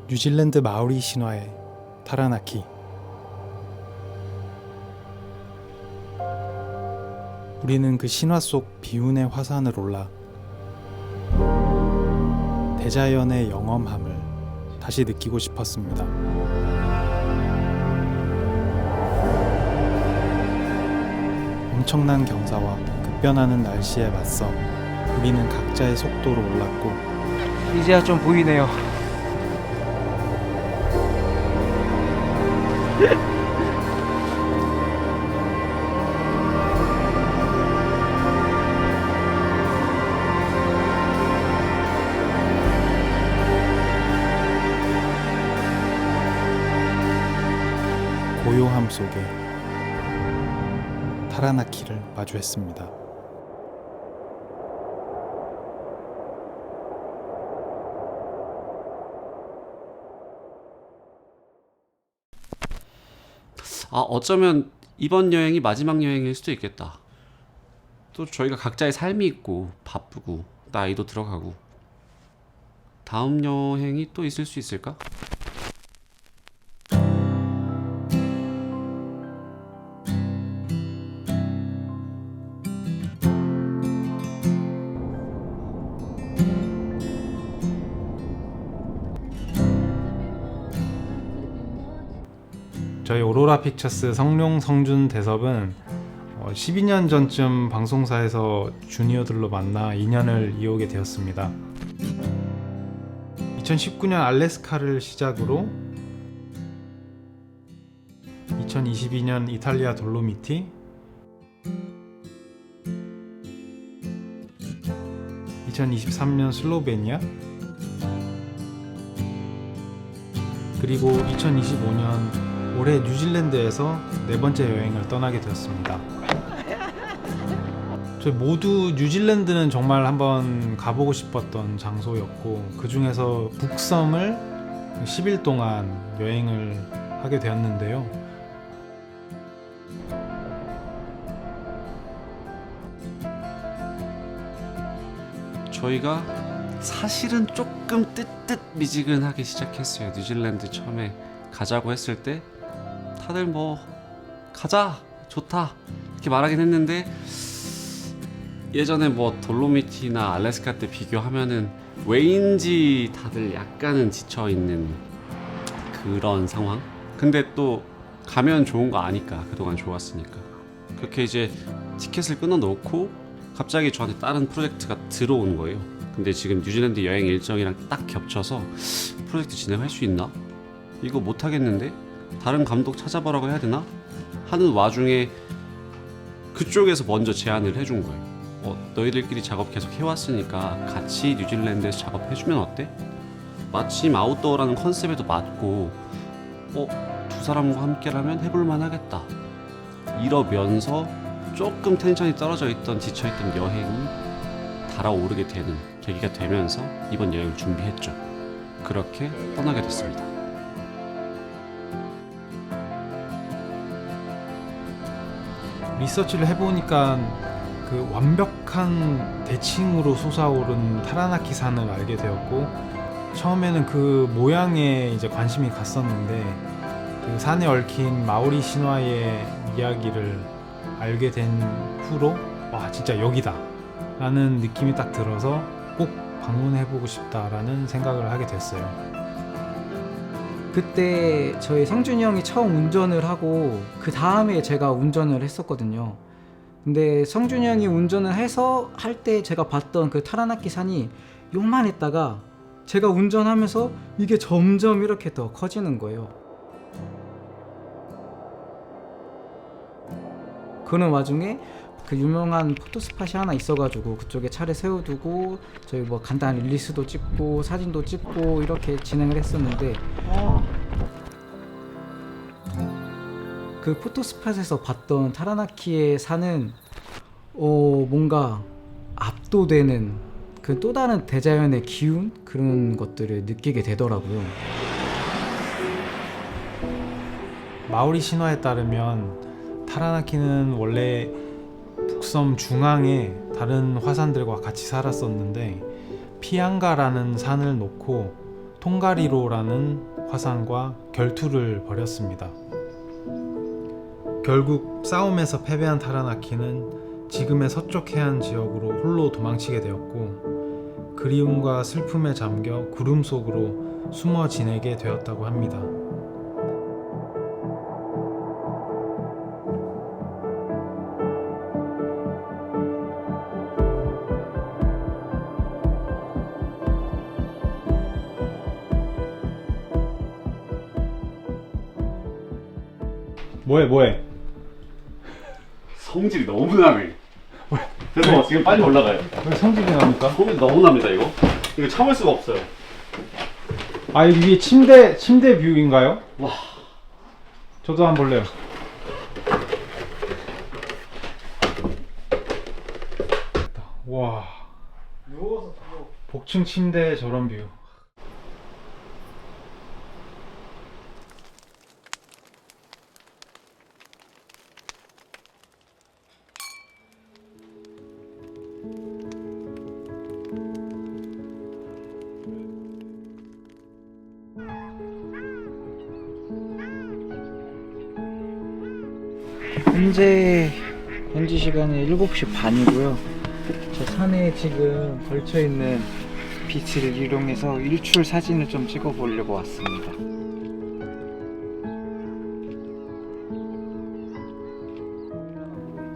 뉴질랜드 마오리 신화의 타라나키. 우리는 그 신화 속 비운의 화산을 올라 대자연의 영험함을 다시 느끼고 싶었습니다. 엄청난 경사와 급변하는 날씨에 맞서 우리는 각자의 속도로 올랐고 이제야 좀 보이네요. 고요함 속에 타라나키를 마주했습니다. 어쩌면 이번 여행이 마지막 여행일 수도 있겠다. 또 저희가 각자의 삶이 있고 바쁘고 나이도 들어가고 다음 여행이 또 있을 수 있을까? 저희 오로라 픽처스 성룡 성준 대섭은 12년 전쯤 방송사에서 주니어들로 만나 인연을 이어오게 되었습니다. 2019년 알래스카를 시작으로 2022년 이탈리아 돌로미티, 2023년 슬로베니아, 그리고 2025년 올해 뉴질랜드에서 네 번째 여행을 떠나게 되었습니다. 저희 모두 뉴질랜드는 정말 한번 가보고 싶었던 장소였고, 그 중에서 북섬을 10일 동안 여행을 하게 되었는데요. 저희가 사실은 조금 뜨뜻미지근하게 시작했어요. 뉴질랜드 처음에 가자고 했을 때 다들 뭐 가자 좋다 이렇게 말하긴 했는데, 예전에 뭐 돌로미티나 알래스카 때 비교하면은 왜인지 다들 약간은 지쳐있는 그런 상황. 근데 또 가면 좋은 거 아니까, 그동안 좋았으니까. 그렇게 이제 티켓을 끊어놓고 갑자기 저한테 다른 프로젝트가 들어온 거예요. 근데 지금 뉴질랜드 여행 일정이랑 딱 겹쳐서 프로젝트 진행할 수 있나? 이거 못하겠는데? 다른 감독 찾아보라고 해야 되나? 하는 와중에 그쪽에서 먼저 제안을 해준 거예요. 너희들끼리 작업 계속 해왔으니까 같이 뉴질랜드에서 작업해주면 어때? 마침 아웃도어라는 컨셉에도 맞고 두 사람과 함께라면 해볼만 하겠다. 이러면서 조금 텐션이 떨어져 있던 지쳐있던 여행이 달아오르게 되는 계기가 되면서 이번 여행을 준비했죠. 그렇게 떠나게 됐습니다. 리서치를 해보니까 그 완벽한 대칭으로 솟아오른 타라나키 산을 알게 되었고, 처음에는 그 모양에 이제 관심이 갔었는데 그 산에 얽힌 마오리 신화의 이야기를 알게 된 후로 와, 진짜 여기다 라는 느낌이 딱 들어서 꼭 방문해보고 싶다라는 생각을 하게 됐어요. 그때 저희 성준이 형이 처음 운전을 하고 그 다음에 제가 운전을 했었거든요. 근데 성준이 형이 운전을 해서 할 때 제가 봤던 그 타라나키 산이 요만했다가 제가 운전하면서 이게 점점 이렇게 더 커지는 거예요. 그런 와중에 그 유명한 포토스팟이 하나 있어가지고 그쪽에 차를 세워두고 저희 뭐 간단한 릴리스도 찍고 사진도 찍고 이렇게 진행을 했었는데, 그 포토스팟에서 봤던 타라나키의 산은 뭔가 압도되는 그 또 다른 대자연의 기운, 그런 것들을 느끼게 되더라고요. 마오리 신화에 따르면 타라나키는 원래 북섬 중앙에 다른 화산들과 같이 살았었는데, 피앙가라는 산을 놓고 통가리로라는 화산과 결투를 벌였습니다. 결국 싸움에서 패배한 타라나키는 지금의 서쪽 해안 지역으로 홀로 도망치게 되었고 그리움과 슬픔에 잠겨 구름 속으로 숨어 지내게 되었다고 합니다. 뭐해? 성질이 너무 나네. 그래서 지금 빨리 올라가요. 왜 성질이 납니까? 성질이 너무 납니다 이거. 이거 참을 수가 없어요. 아 여기 침대 뷰인가요? 와. 저도 한번 볼래요. 와. 누워서 복층 침대에 저런 뷰. 현지 시간이 7시 반이고요. 저 산에 지금 걸쳐있는 빛을 이용해서 일출 사진을 좀 찍어보려고 왔습니다.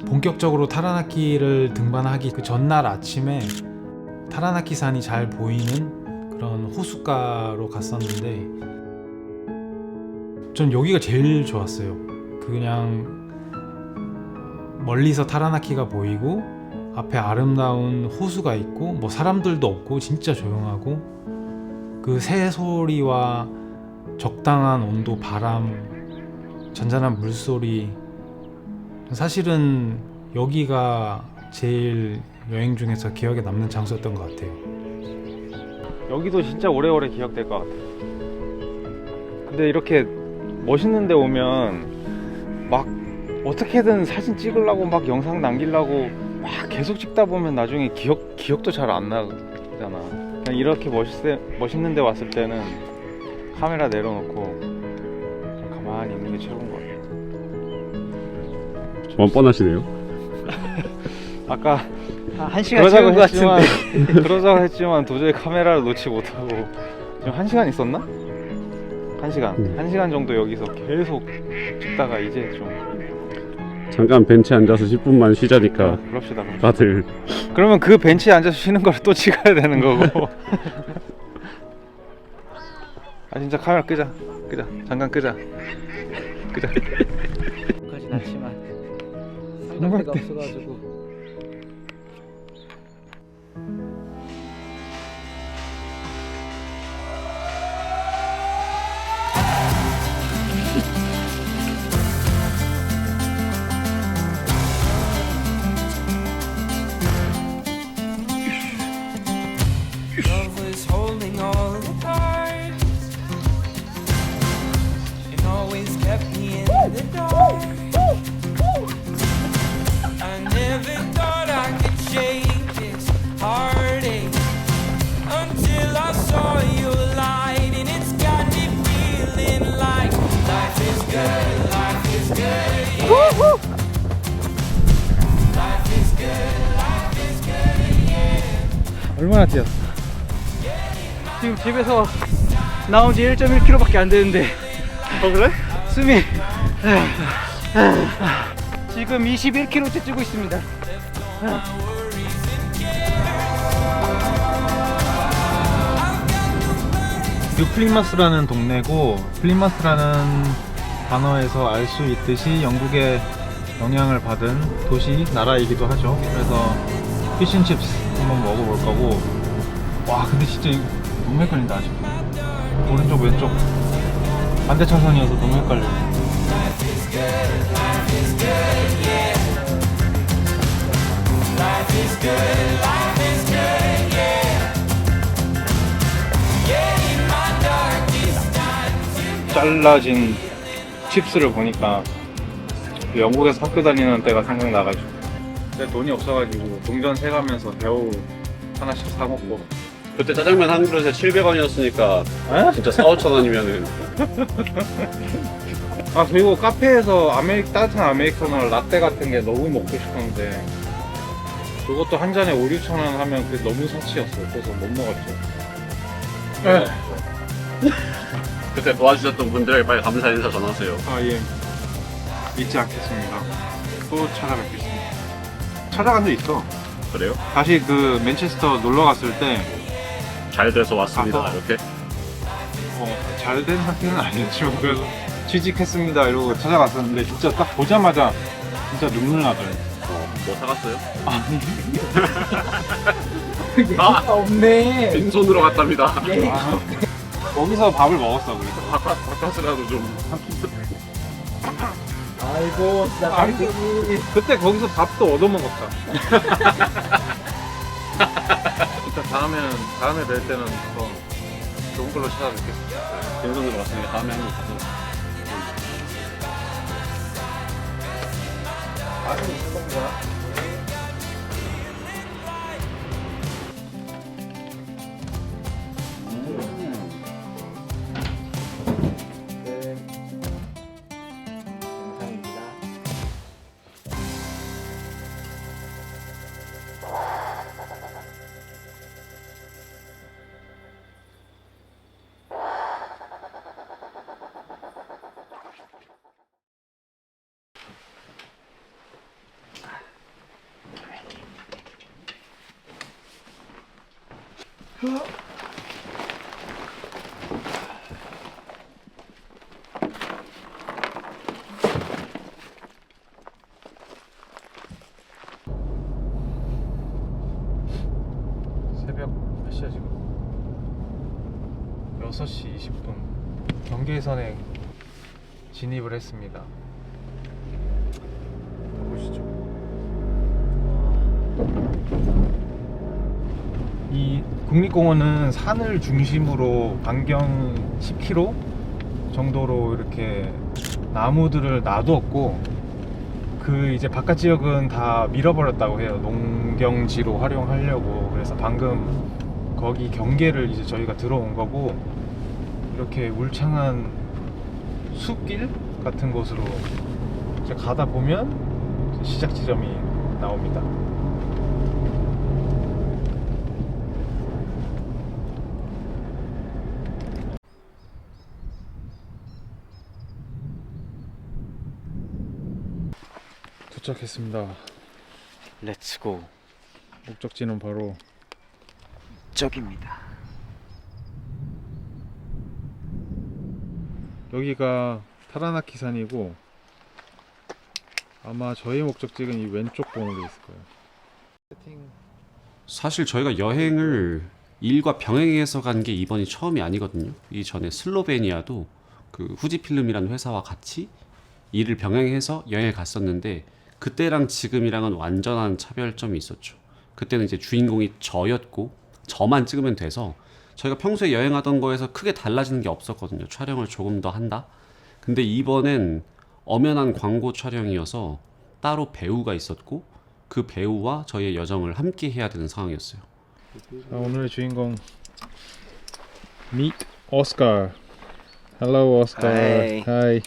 본격적으로 타라나키를 등반하기 그 전날 아침에 타라나키 산이 잘 보이는 그런 호숫가로 갔었는데 전 여기가 제일 좋았어요. 그냥 멀리서 타라나키가 보이고 앞에 아름다운 호수가 있고 뭐 사람들도 없고 진짜 조용하고 그 새 소리와 적당한 온도, 바람, 잔잔한 물소리. 사실은 여기가 제일 여행 중에서 기억에 남는 장소였던 것 같아요. 여기도 진짜 오래오래 기억될 것 같아요. 근데 이렇게 멋있는 데 오면 막 어떻게든 사진 찍으려고 막 영상 남기려고 막 계속 찍다 보면 나중에 기억도 잘 안 나잖아. 그냥 이렇게 멋있는 데 왔을 때는 카메라 내려놓고 그냥 가만히 있는 게 최고인 것 같아요. 뻔뻔하시네요. 아까 한 시간 찍은 것 같은데. 그러자고 했지만 도저히 카메라를 놓지 못하고 지금 1시간 있었나? 1시간 1시간 정도 여기서 계속 찍다가 이제 좀 잠깐 벤치에 앉아서 10분만 쉬자니까 그럽시다. 다들 그러면 그 벤치에 앉아서 쉬는 걸 또 찍어야 되는 거고. 아 진짜 카메라 끄자 잠깐 끄자. 까진 않지만 삼각대가 없어가지고. Love was holding all the cards and always kept me in the dark. I never thought I could shake this heartache until I saw your light, and it's got me feeling like life is good, life is good, yeah. Life is good, life is good, yeah. 얼마나 뛰었어? 지금 집에서 나온 지 1.1km밖에 안 되는데. 그래? 숨이 지금 21km째 뛰고 있습니다. 뉴플리마스라는 동네고, 플리마스라는 단어에서 알 수 있듯이 영국의 영향을 받은 도시, 나라이기도 하죠. 그래서 피쉬앤칩스 한번 먹어볼 거고. 와 근데 진짜 이거 너무 헷갈린다. 아직 오른쪽 왼쪽 반대 차선이어서 너무 헷갈려. 잘라진 칩스를 보니까 영국에서 학교 다니는 때가 생각나가지고 근데 돈이 없어가지고 동전 세가면서 대우 하나씩 사 먹고 그때 짜장면 한 그릇에 700원이었으니까 진짜 4,5,000원이면은 아 그리고 카페에서 따뜻한 아메리카노 라떼 같은 게 너무 먹고 싶었는데 그것도 한 잔에 5,000~6,000원 하면 그게 너무 사치였어. 그래서 못 먹었죠. 그때 도와주셨던 분들에게 빨리 감사 인사 전하세요. 아 예. 잊지 않겠습니다. 또 찾아뵙겠습니다. 찾아간 적 있어. 그래요? 다시 그 맨체스터 놀러 갔을 때 잘 돼서 왔습니다. 가서- 이렇게. 잘된 상태는 아니었지만 그래서 취직했습니다 이러고 찾아갔었는데 진짜 딱 보자마자 진짜 눈물 나더라고요. 뭐 사갔어요? 없네. 빈손으로 갔답니다. 아, 거기서 밥을 먹었어. 그래서. 바깥이라도 좀. 아이고 진짜 아니, 깜짝이. 그때 거기서 밥도 얻어먹었다. 일단 다음에 뵐 때는 더 좋은 걸로 찾아뵙겠습니다. 빈손으로 왔으니까 다음에 한번 가서. 새벽 몇 시야 지금? 6시 20분 경계선에 진입을 했습니다. 보시죠. 이 국립공원은 산을 중심으로 반경 10km 정도로 이렇게 나무들을 놔두었고 그 이제 바깥 지역은 다 밀어버렸다고 해요. 농경지로 활용하려고. 그래서 방금 거기 경계를 이제 저희가 들어온 거고 이렇게 울창한 숲길 같은 곳으로 이제 가다 보면 이제 시작 지점이 나옵니다. 도착했습니다. 렛츠고. 목적지는 바로 저깁니다. 여기가 타라나키 산이고 아마 저희 목적지는 이 왼쪽 번호로 있을 거예요. 사실 저희가 여행을 일과 병행해서 간 게 이번이 처음이 아니거든요. 이전에 슬로베니아도 그 후지필름이라는 회사와 같이 일을 병행해서 여행을 갔었는데 그때랑 지금이랑은 완전한 차별점이 있었죠. 그때는 이제 주인공이 저였고 저만 찍으면 돼서 저희가 평소에 여행하던 거에서 크게 달라지는 게 없었거든요. 촬영을 조금 더 한다. 근데 이번엔 엄연한 광고 촬영이어서 따로 배우가 있었고 그 배우와 저희의 여정을 함께 해야 되는 상황이었어요. 자, 오늘의 주인공 Meet Oscar. Hello Oscar. Hi. Hi.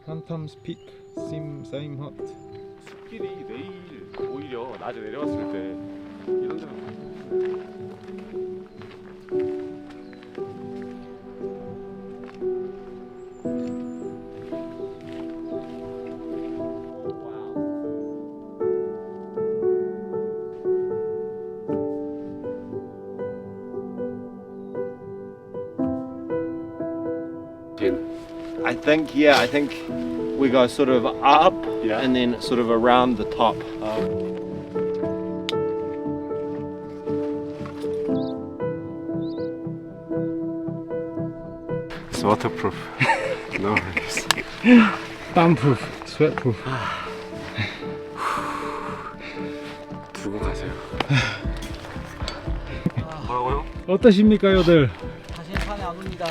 Phantom's Peak same hot. 숲길이 내일 오히려 낮에 내려왔을 때 이런 데는 I think we go sort of up Yeah. and then sort of around the top. It's waterproof. no. 땀proof. Sweatproof. 두고 가세요. 뭐라고요? 어떠십니까, 여들? 다시는 산에 안 옵니다.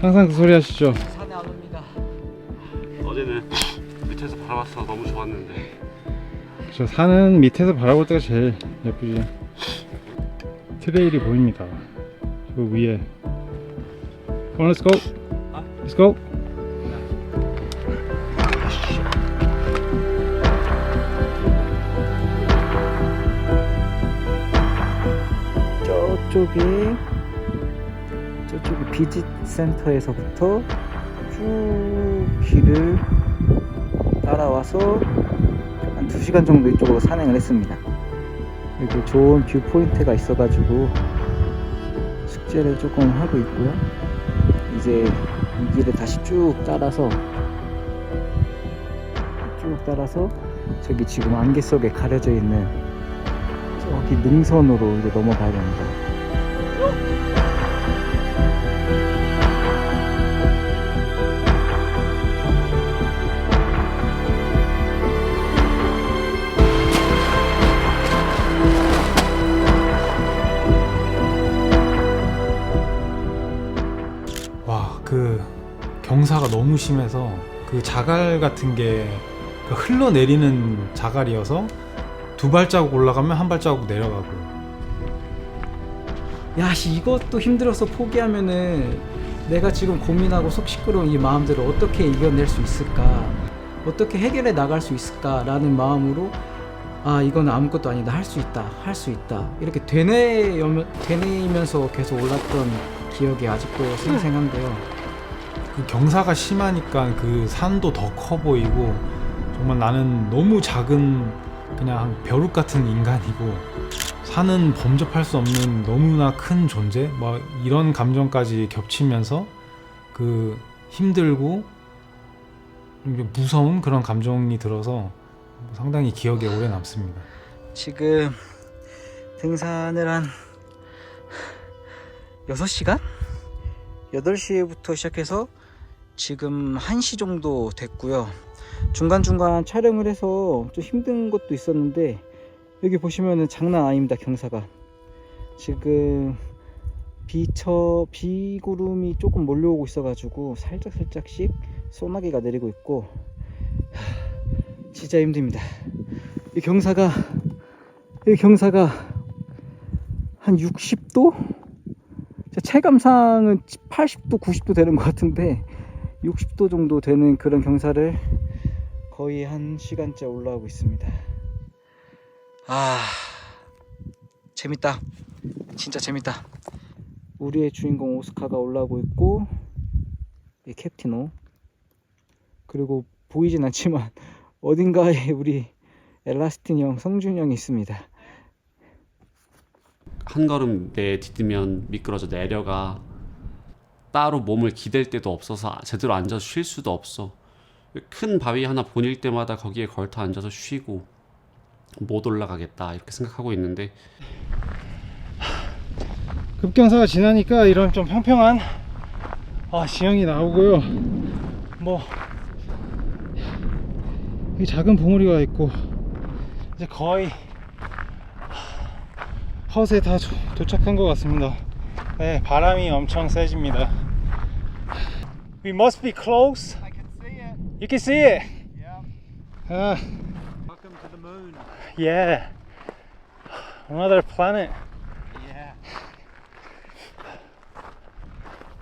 항상 그 소리 하시죠. 산에 안 옵니다. 어제는 밑에서 바라봤어. 너무 좋았는데. 저 산은 밑에서 바라볼 때가 제일 예쁘지. 트레일이 보입니다. 저 위에. Come on, let's go. Let's go. 저쪽이 비짓 센터에서부터 쭉 길을 따라와서 한 2시간 정도 이쪽으로 산행을 했습니다. 여기 좋은 뷰 포인트가 있어가지고 숙제를 조금 하고 있고요. 이제 이 길을 다시 쭉 따라서 저기 지금 안개 속에 가려져 있는 저기 능선으로 이제 넘어가야 됩니다. 와, 그 경사가 너무 심해서 그 자갈 같은 게 그 흘러내리는 자갈이어서 2발자국 올라가면 1발자국 내려가고. 야씨, 이것도 힘들어서 포기하면은 내가 지금 고민하고 속 시끄러운 이 마음들을 어떻게 이겨낼 수 있을까, 어떻게 해결해 나갈 수 있을까 라는 마음으로 아, 이건 아무것도 아니다, 할 수 있다 이렇게 되뇌이면서 계속 올랐던 기억이 아직도 생생한데요. 그 경사가 심하니까 그 산도 더 커 보이고, 정말 나는 너무 작은 그냥 벼룩 같은 인간이고, 산은 범접할 수 없는 너무나 큰 존재, 뭐 이런 감정까지 겹치면서 그 힘들고 무서운 그런 감정이 들어서 상당히 기억에 오래 남습니다. 지금 등산을 한 6시간? 8시부터 시작해서 지금 1시 정도 됐고요. 중간중간 촬영을 해서 좀 힘든 것도 있었는데, 여기 보시면은 장난 아닙니다. 경사가 지금 비구름이 조금 몰려오고 있어가지고 살짝씩 소나기가 내리고 있고, 진짜 힘듭니다. 이 경사가 한 60도? 체감상은 80도, 90도 되는 것 같은데 60도 정도 되는 그런 경사를 거의 1시간째 올라오고 있습니다. 아, 재밌다. 진짜 재밌다. 우리의 주인공 오스카가 올라오고 있고, 이 캡티노, 그리고 보이진 않지만 어딘가에 우리 엘라스틴 형, 성준 형이 있습니다. 한 걸음 내디디면 미끄러져 내려가. 따로 몸을 기댈 데도 없어서 제대로 앉아서 쉴 수도 없어. 큰 바위 하나 보일 때마다 거기에 걸터 앉아서 쉬고 못 올라가겠다 이렇게 생각하고 있는데, 급경사가 지나니까 이런 좀 평평한 지형이 나오고요. 뭐 여기 작은 봉우리가 있고, 이제 거의 헛에 다 도착한 것 같습니다. 네, 바람이 엄청 세집니다. We must be close. I can see it. You can see it. Yeah. Welcome to the moon. Yeah. Another planet. Yeah.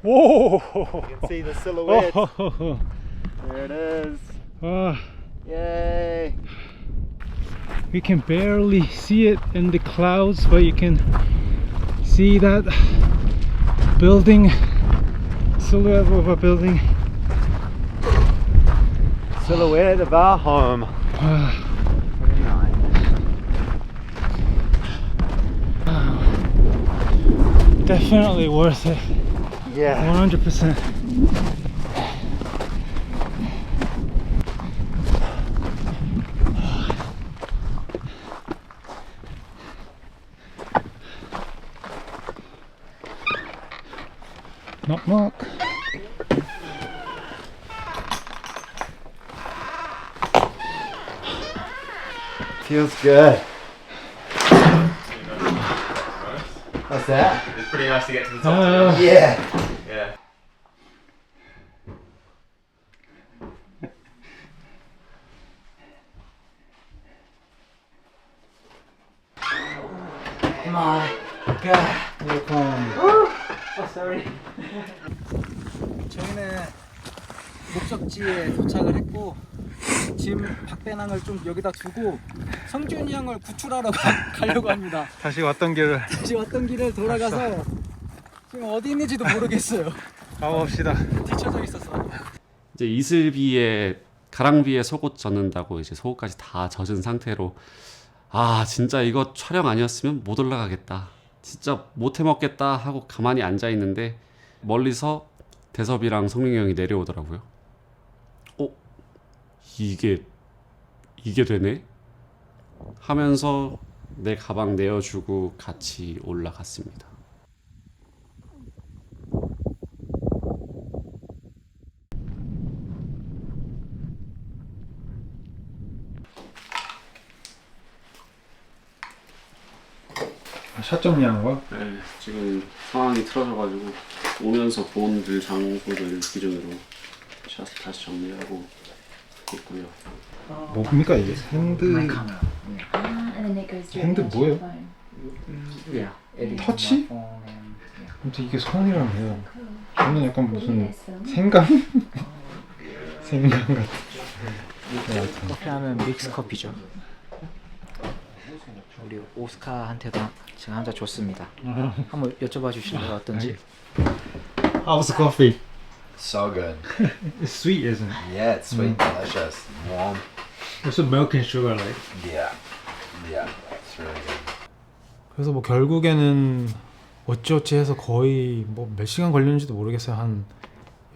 Whoa. You can see the silhouette. Oh. There it is. Ah. Yay. We can barely see it in the clouds, but you can see that building, silhouette of a building. Silhouette of our home. Very nice. Definitely worth it. Yeah. 100%. Knock knock. Feels good. What's that? It's pretty nice to get to the top. Yeah. Yeah. 저희는 목적지에 도착을 했고 지금 박배낭을 좀 여기다 두고 성준이 형을 구출하러 가려고 합니다. 다시 왔던 길을 다시 왔던 길을 돌아가서 지금 어디 있는지도 모르겠어요. 가봅시다. 뒤쳐져 있어서. 이제 이슬비에 가랑비에 속옷 젖는다고 이제 속옷까지 다 젖은 상태로 아 진짜 이거 촬영 아니었으면 못 올라가겠다. 진짜 못 해먹겠다 하고 가만히 앉아 있는데 멀리서 대섭이랑 성민이 형이 내려오더라고요. 이게 되네? 하면서 내 가방 내어주고 같이 올라갔습니다. 샷 정리하는 거야? 네, 지금 상황이 틀어져가지고 오면서 본들 장소들 기준으로 샷 다시 정리하고 있고요. 뭡니까 이게? 핸드 and then it goes 핸드 directly to your 뭐예요? phone. 터치? 아무튼 이게 손이랑 해요. 저는 약간 무슨 This film. 생강? 생강 같은. 커피하면 믹스 커피죠. 우리 오스카한테도 지금 한 잔 줬습니다. 한번 여쭤봐 주실래요 어떤지? How's the coffee? So good. It's sweet, isn't it? Yeah, it's sweet, delicious, warm. There's some milk and sugar, like. Yeah, yeah, it's really good. 그래서 뭐 결국에는 어찌어찌 해서 거의 뭐 몇 시간 걸렸는지도 모르겠어요. 한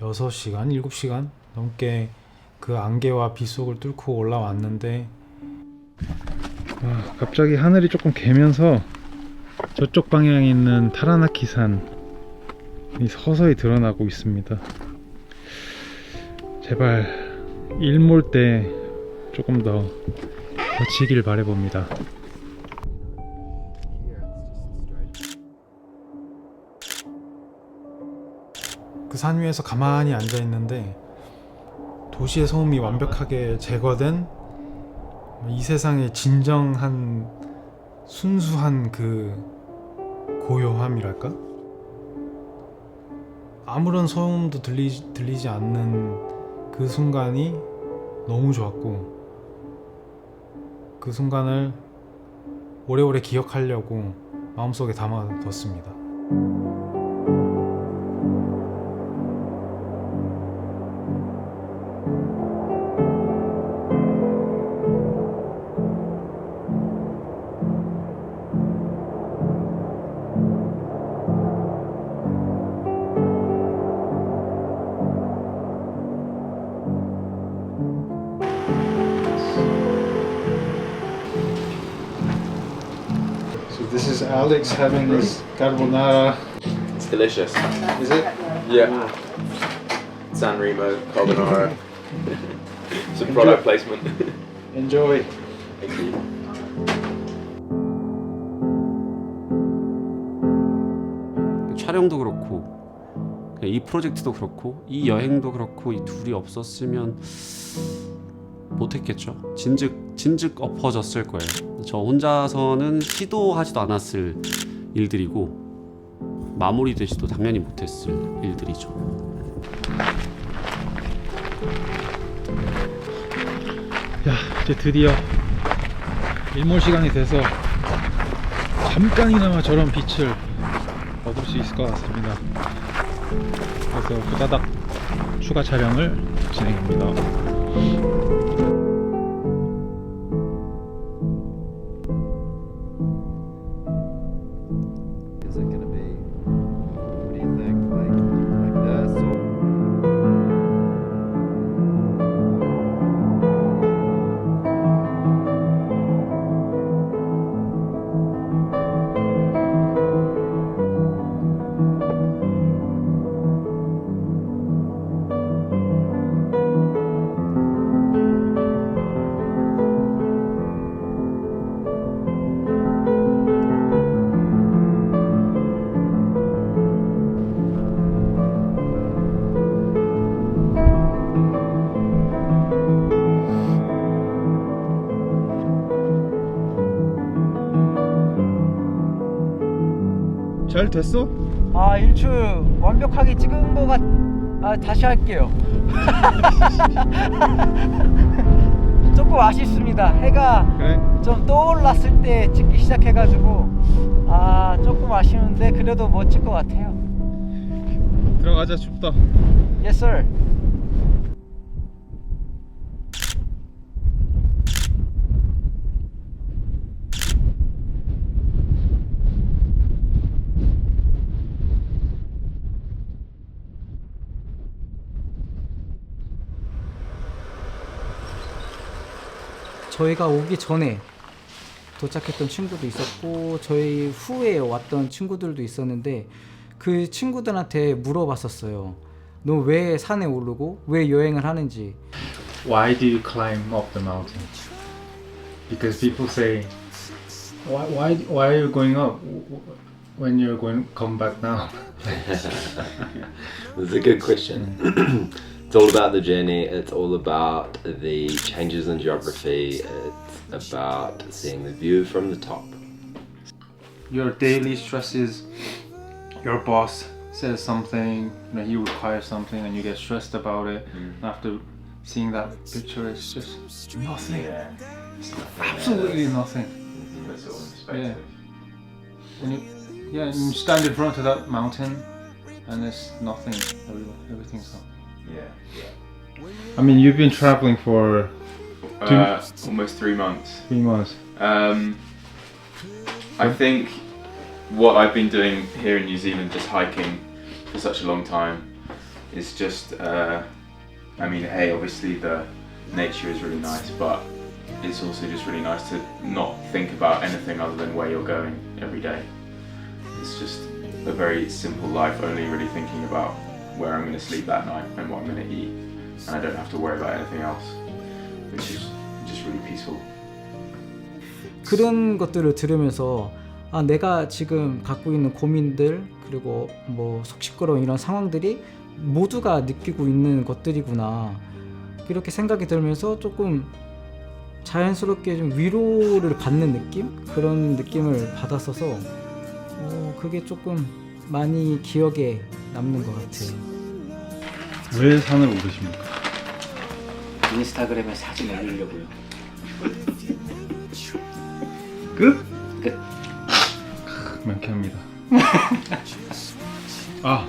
6시간, 7시간 넘게 그 안개와 빗속을 뚫고 올라왔는데 갑자기 하늘이 조금 개면서 저쪽 방향에 있는 타라나키 산이 서서히 드러나고 있습니다. 제발 일몰 때 조금 더 거치길 바라봅니다. 그 산 위에서 가만히 앉아 있는데 도시의 소음이 완벽하게 제거된 이 세상의 진정한 순수한 그 고요함이랄까? 아무런 소음도 들리지 않는 그 순간이 너무 좋았고 그 순간을 오래오래 기억하려고 마음속에 담아뒀습니다. So this is Alex having his carbonara. It's delicious. Is it? Yeah. San Remo carbonara. Some product placement. Enjoy. Thank you. 촬영도 그렇고 이 프로젝트도 그렇고 이 여행도 그렇고 이 둘이 없었으면 못했겠죠. 진즉 엎어졌을 거예요. 저 혼자서는 시도하지도 않았을 일들이고 마무리되지도 당연히 못했을 일들이죠. 야, 이제 드디어 일몰 시간이 돼서 잠깐이나마 저런 빛을 얻을 수 있을 것 같습니다. 그래서 후다닥 추가 촬영을 진행합니다. Is it gonna be? What do you think? Like this or? 잘 됐어? 아 일출 완벽하게 찍은 거 같... 아 다시 할게요. 조금 아쉽습니다. 해가 그래. 좀 떠올랐을 때 찍기 시작해가지고 아 조금 아쉬운데 그래도 멋질 것 같아요. 들어가자. 춥다. Yes sir. 저희가 오기 전에 도착했던 친구도 있었고 저희 후에 왔던 친구들도 있었는데 그 친구들한테 물어봤었어요. 너 왜 산에 오르고 왜 여행을 하는지. Why do you climb up the mountain? Because people say, why are you going up when you're going to come back down? That's a good question. It's all about the journey, it's all about the changes in geography, it's about seeing the view from the top. Your daily stress is your boss says something, he requires something and you get stressed about it. After seeing that picture, it's just nothing. It's absolutely nothing. Yeah. And you stand in front of that mountain and there's nothing. Everything's nothing. I mean, you've been traveling for Almost 3 months. 3 months. I think what I've been doing here in New Zealand, just hiking for such a long time, is just, I mean, hey, obviously the nature is really nice, but it's also just really nice to not think about anything other than where you're going every day. It's just a very simple life, only really thinking about where I'm going to sleep that night and what I'm going to eat, and I don't have to worry about anything else, which is just really peaceful. 그런 것들을 들으면서 아 내가 지금 갖고 있는 고민들 그리고 뭐 속 시끄러운 이런 상황들이 모두가 느끼고 있는 것들이구나 이렇게 생각이 들면서 조금 자연스럽게 좀 위로를 받는 느낌? 그런 느낌을 받았어서 그게 조금 많이 기억에 남는 것 같아요. 왜 산을 오르십니까? 인스타그램에 사진 올리려고요. 끝? 끝. 명쾌합니다. 아,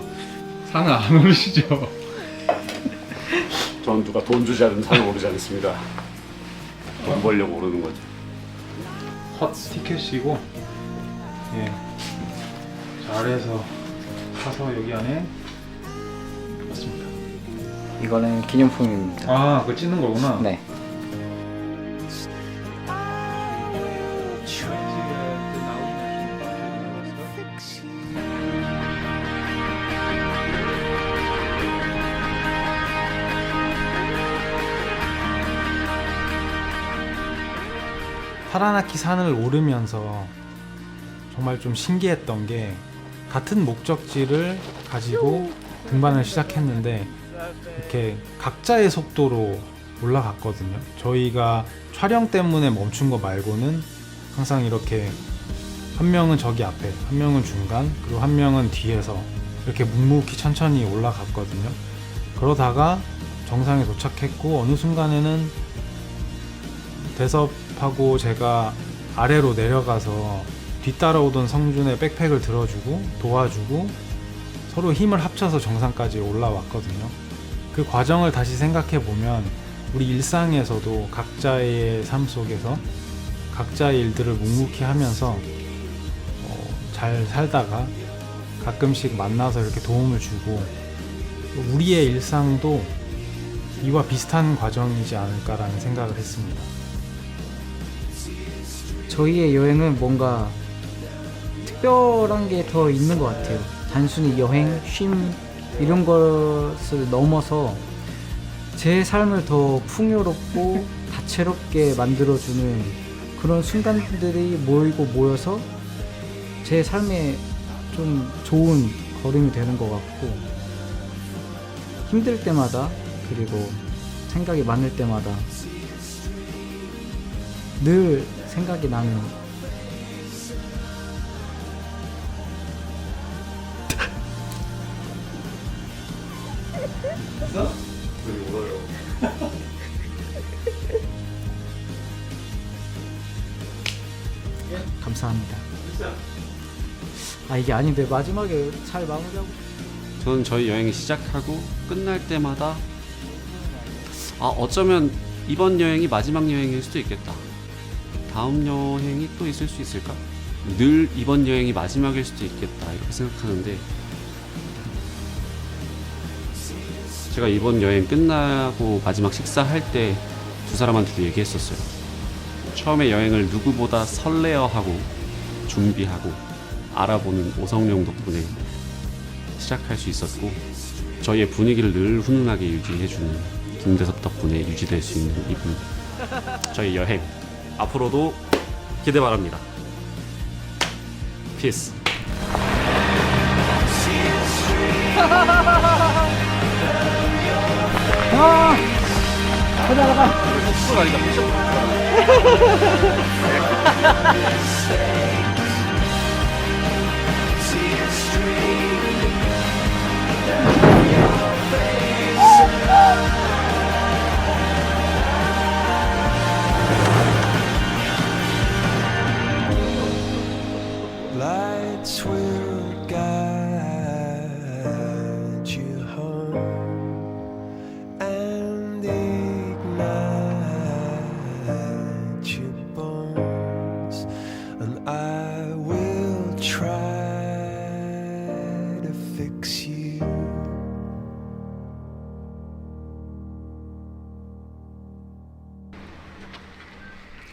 산을 안 오르시죠? 전 누가 돈 주지 않으면 산을 오르지 않습니다. 돈 벌려고 오르는 거죠. 헛 티켓이고, 예, 잘해서 사서 여기 안에 왔습니다. 이거는 기념품입니다. 아, 그거 찢는 거구나. 네. 타라나키 산을 오르면서 정말 좀 신기했던 게 같은 목적지를 가지고 등반을 시작했는데 이렇게 각자의 속도로 올라갔거든요. 저희가 촬영 때문에 멈춘 거 말고는 항상 이렇게 한 명은 저기 앞에, 한 명은 중간, 그리고 한 명은 뒤에서 이렇게 묵묵히 천천히 올라갔거든요. 그러다가 정상에 도착했고 어느 순간에는 대섭하고 제가 아래로 내려가서 뒤따라오던 성준의 백팩을 들어주고 도와주고 서로 힘을 합쳐서 정상까지 올라왔거든요. 그 과정을 다시 생각해 보면 우리 일상에서도 각자의 삶 속에서 각자의 일들을 묵묵히 하면서 잘 살다가 가끔씩 만나서 이렇게 도움을 주고 우리의 일상도 이와 비슷한 과정이지 않을까라는 생각을 했습니다. 저희의 여행은 뭔가 특별한 게 더 있는 것 같아요. 단순히 여행, 쉼 이런 것을 넘어서 제 삶을 더 풍요롭고 다채롭게 만들어주는 그런 순간들이 모이고 모여서 제 삶에 좀 좋은 걸음이 되는 것 같고 힘들 때마다 그리고 생각이 많을 때마다 늘 생각이 나는 감사합니다. 아 이게 아닌데 마지막에 잘 마무리하고. 저는 저희 여행이 시작하고 끝날 때마다 어쩌면 이번 여행이 마지막 여행일 수도 있겠다. 다음 여행이 또 있을 수 있을까? 늘 이번 여행이 마지막일 수도 있겠다 이렇게 생각하는데 제가 이번 여행 끝나고 마지막 식사할 때 두 사람한테도 얘기했었어요. 처음에 여행을 누구보다 설레어하고 준비하고 알아보는 오성룡 덕분에 시작할 수 있었고 저희의 분위기를 늘 훈훈하게 유지해주는 김대섭 덕분에 유지될 수 있는 이분. 저희 여행 앞으로도 기대 바랍니다. 피스. Lights will guide you home and ignite your bones, and I will try to fix you.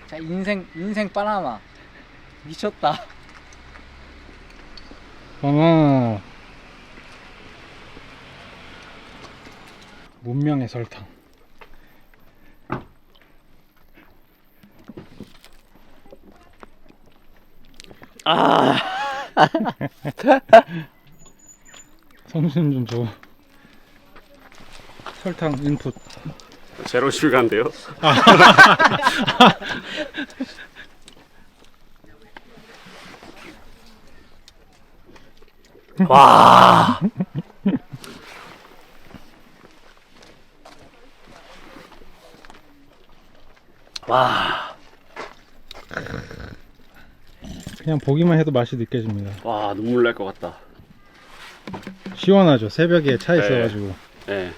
자 인생 바나나 미쳤다. 문명의 설탕. 성수님 좀 줘. 설탕 인풋. 제로 슈가인데요. 와. 와. 그냥 보기만 해도 맛이 느껴집니다. 와, 눈물 날 것 같다. 시원하죠. 새벽에 차 네. 있어가지고. 네.